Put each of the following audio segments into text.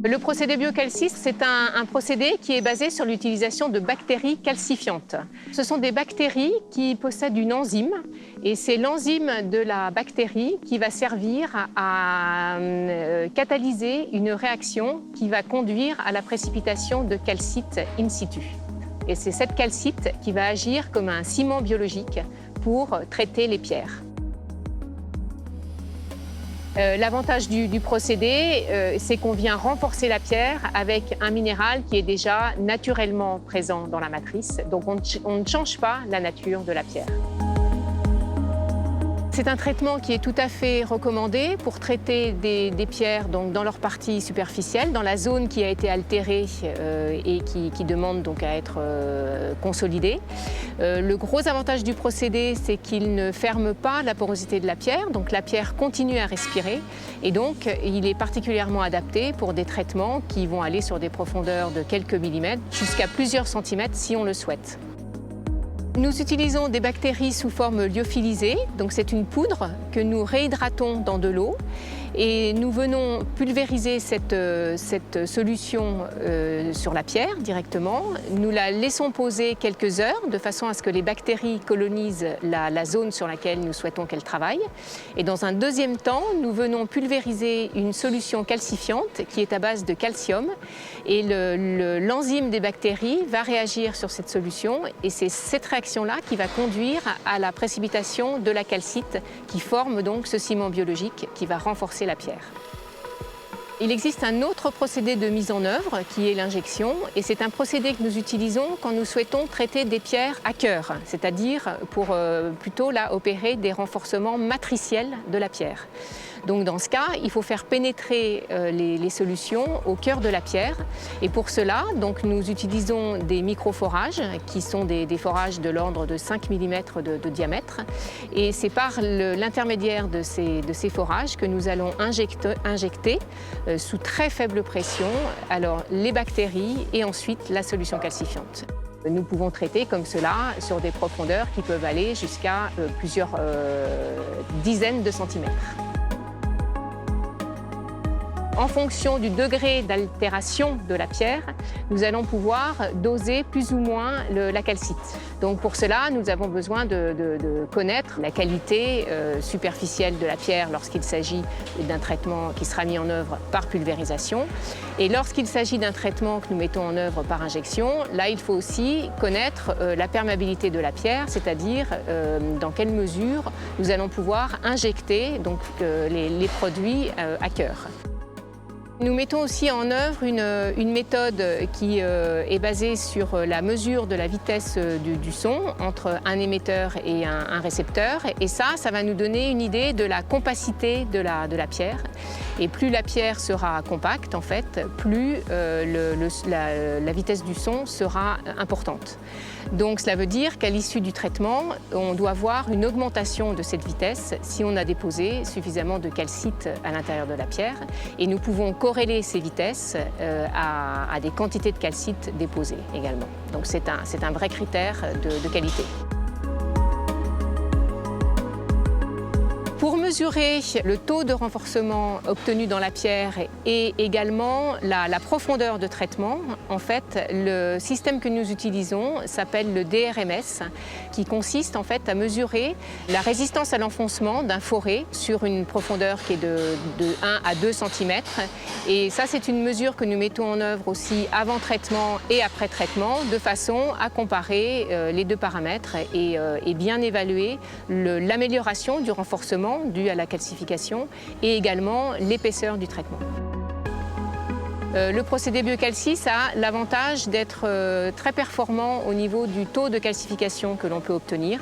Le procédé biocalciste, c'est un procédé qui est basé sur l'utilisation de bactéries calcifiantes. Ce sont des bactéries qui possèdent une enzyme, et c'est l'enzyme de la bactérie qui va servir à catalyser une réaction qui va conduire à la précipitation de calcite in situ. Et c'est cette calcite qui va agir comme un ciment biologique pour traiter les pierres. L'avantage du procédé, c'est qu'on vient renforcer la pierre avec un minéral qui est déjà naturellement présent dans la matrice. Donc on ne change pas la nature de la pierre. C'est un traitement qui est tout à fait recommandé pour traiter des pierres donc, dans leur partie superficielle, dans la zone qui a été altérée et qui demande donc à être consolidée. Le gros avantage du procédé, c'est qu'il ne ferme pas la porosité de la pierre, donc la pierre continue à respirer et donc il est particulièrement adapté pour des traitements qui vont aller sur des profondeurs de quelques millimètres jusqu'à plusieurs centimètres si on le souhaite. Nous utilisons des bactéries sous forme lyophilisée, donc c'est une poudre que nous réhydratons dans de l'eau et nous venons pulvériser cette solution sur la pierre directement. Nous la laissons poser quelques heures de façon à ce que les bactéries colonisent la zone sur laquelle nous souhaitons qu'elles travaillent. Et dans un deuxième temps, nous venons pulvériser une solution calcifiante qui est à base de calcium et l'enzyme des bactéries va réagir sur cette solution et c'est cette réaction-là qui va conduire à la précipitation de la calcite qui forme donc ce ciment biologique qui va renforcer la pierre. Il existe un autre procédé de mise en œuvre qui est l'injection et c'est un procédé que nous utilisons quand nous souhaitons traiter des pierres à cœur, c'est-à-dire pour plutôt là opérer des renforcements matriciels de la pierre. Donc dans ce cas, il faut faire pénétrer les solutions au cœur de la pierre et pour cela, donc, nous utilisons des microforages qui sont des forages de l'ordre de 5 mm de diamètre et c'est par l'intermédiaire de ces forages que nous allons injecter sous très faible pression alors, les bactéries et ensuite la solution calcifiante. Nous pouvons traiter comme cela sur des profondeurs qui peuvent aller jusqu'à plusieurs dizaines de centimètres. En fonction du degré d'altération de la pierre, nous allons pouvoir doser plus ou moins la calcite. Donc pour cela, nous avons besoin de connaître la qualité superficielle de la pierre lorsqu'il s'agit d'un traitement qui sera mis en œuvre par pulvérisation. Et lorsqu'il s'agit d'un traitement que nous mettons en œuvre par injection, là il faut aussi connaître la perméabilité de la pierre, c'est-à-dire dans quelle mesure nous allons pouvoir injecter donc, les produits à cœur. Nous mettons aussi en œuvre une méthode qui est basée sur la mesure de la vitesse du son entre un émetteur et un récepteur. Et ça va nous donner une idée de la compacité de la pierre. Et plus la pierre sera compacte, en fait, plus la vitesse du son sera importante. Donc cela veut dire qu'à l'issue du traitement, on doit voir une augmentation de cette vitesse si on a déposé suffisamment de calcite à l'intérieur de la pierre. Et nous pouvons corréler ces vitesses à des quantités de calcite déposées également. Donc c'est un vrai critère de qualité. Pour mesurer le taux de renforcement obtenu dans la pierre et également la profondeur de traitement, en fait, le système que nous utilisons s'appelle le DRMS, qui consiste en fait à mesurer la résistance à l'enfoncement d'un forêt sur une profondeur qui est de 1 à 2 cm. Et ça, c'est une mesure que nous mettons en œuvre aussi avant traitement et après traitement, de façon à comparer les deux paramètres et bien évaluer l'amélioration du renforcement dû à la calcification et également l'épaisseur du traitement. Le procédé biocalciste a l'avantage d'être très performant au niveau du taux de calcification que l'on peut obtenir.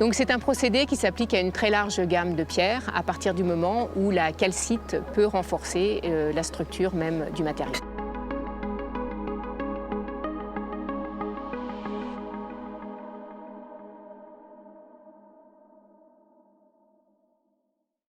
Donc c'est un procédé qui s'applique à une très large gamme de pierres à partir du moment où la calcite peut renforcer la structure même du matériau.